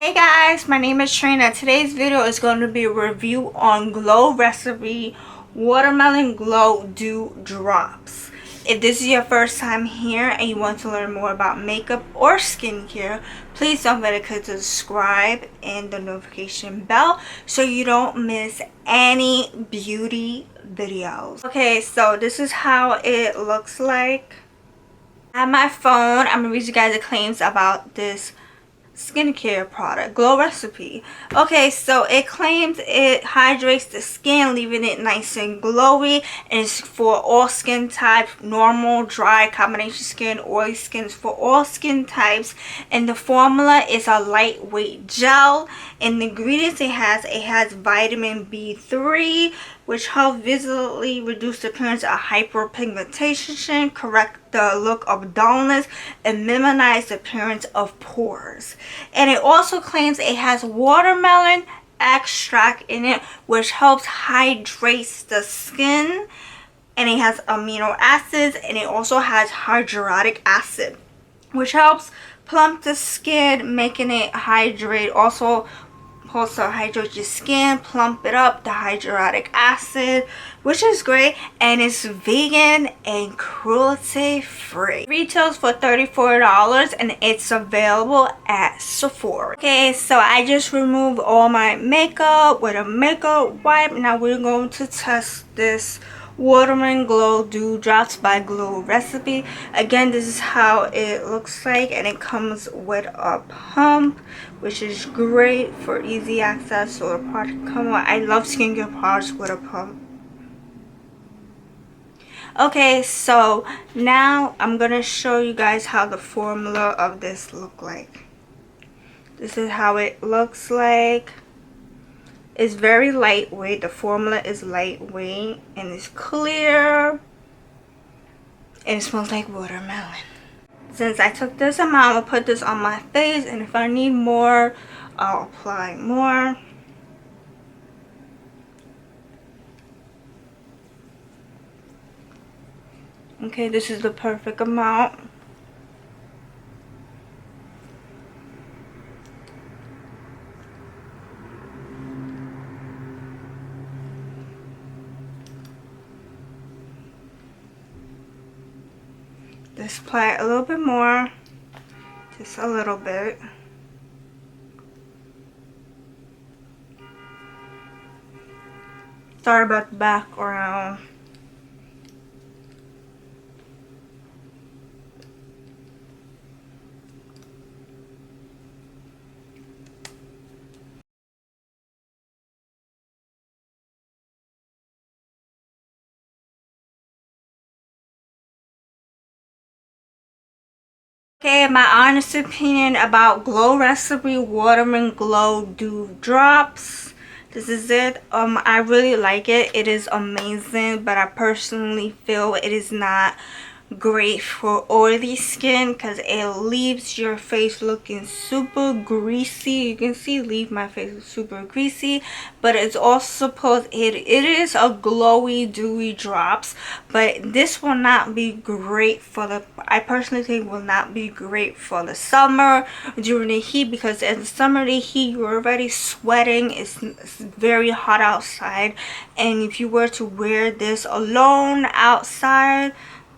Hey guys, my name is Trina. Today's video is going to be a review on Glow Recipe Watermelon Glow Dew Drops. If this is your first time here and you want to learn more about makeup or skincare, please don't forget to click subscribe and the notification bell so you don't miss any beauty videos. Okay, so this is how it looks like. I have my phone. I'm going to read you guys the claims about this skincare product, Glow Recipe. Okay, so it claims it hydrates the skin, leaving it nice and glowy, and it's for all skin types, normal, dry, combination skin, oily skin, for all skin types. And the formula is a lightweight gel. And the ingredients it has vitamin B3, which helps visibly reduce the appearance of hyperpigmentation, correct the look of dullness, and minimize the appearance of pores. And it also claims it has watermelon extract in it, which helps hydrate the skin. And it has amino acids, and it also has hyaluronic acid, which helps plump the skin, making it hydrate. Also hydrate your skin, plump it up, the hyaluronic acid, which is great, and it's vegan and cruelty free. Retails for $34 and it's available at Sephora. Okay, so I just removed all my makeup with a makeup wipe. Now we're going to test this Watermelon Glow Dew Drops by Glow Recipe. Again, this is how it looks like, and it comes with a pump, which is great for easy access. So the product come with, I love skincare products with a pump. Okay, so now I'm gonna show you guys how the formula of this look like. This is how it looks like. It's very lightweight. The formula is lightweight and it's clear and it smells like watermelon. Since I took this amount, I'll put this on my face, and if I need more, I'll apply more. Okay, this is the perfect amount. Just apply it a little bit more, just a little bit. Sorry about the background. Okay, my honest opinion about Glow Recipe Watermelon Glow Dew Drops. This is it. I really like it. It is amazing, but I personally feel it is not great for oily skin because it leaves your face looking super greasy. You can see leave my face super greasy, but it's also supposed it is a glowy dewy drops, but this will not be great for the, I personally think will not be great for the summer during the heat, because in the summer the heat you're already sweating. It's very hot outside, and if you were to wear this alone outside,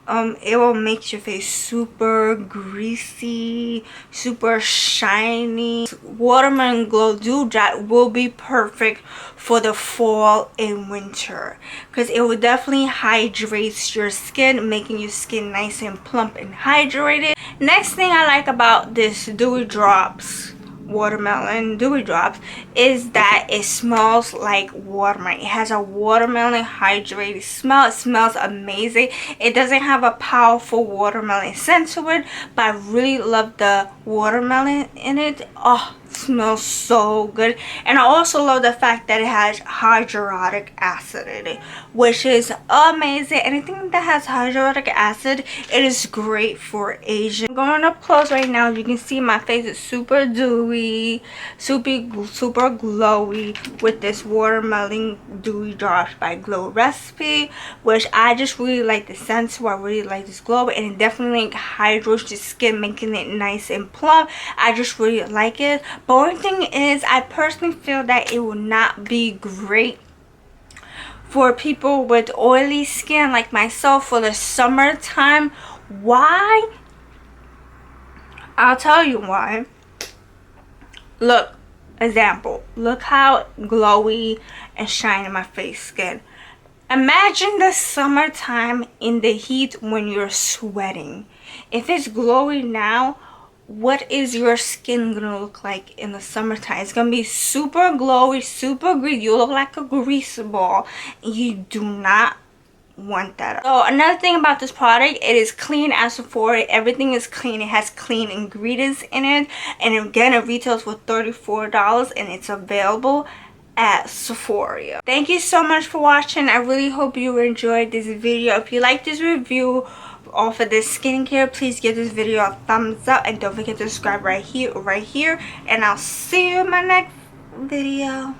it will make your face super greasy, super shiny. Watermelon Glow Dew Drop will be perfect for the fall and winter because it will definitely hydrate your skin, making your skin nice and plump and hydrated. Next thing I like about this Dewy Drops, Watermelon Dewy Drops, is that it smells like watermelon. It has a watermelon hydrated smell. It smells amazing. It doesn't have a powerful watermelon scent to it, but I really love the watermelon in it. Oh, it smells so good. And I also love the fact that it has hyaluronic acid in it, which is amazing. Anything that has hyaluronic acid, it is great for aging. I'm going up close right now. You can see my face is super dewy, super glowy with this Watermelon Dewy Drops by Glow Recipe, which I just really like the scent, so I really like this glow, and it definitely hydrates your skin, making it nice and plump. I just really like it, Only thing is, I personally feel that it will not be great for people with oily skin like myself for the summertime. Why? I'll tell you why. Look, example. Look how glowy and shiny my face skin. Imagine the summertime in the heat when you're sweating. If it's glowy now, what is your skin gonna look like in the summertime? It's gonna be super glowy, super greasy. You look like a grease ball. You do not want that. So another thing about this product, it is clean as Sephora. Everything is clean. It has clean ingredients in it, and again, it retails for $34, and it's available at Sephora. Thank you so much for watching. I really hope you enjoyed this video. If you like this review for this skincare, please give this video a thumbs up, and don't forget to subscribe right here, and I'll see you in my next video.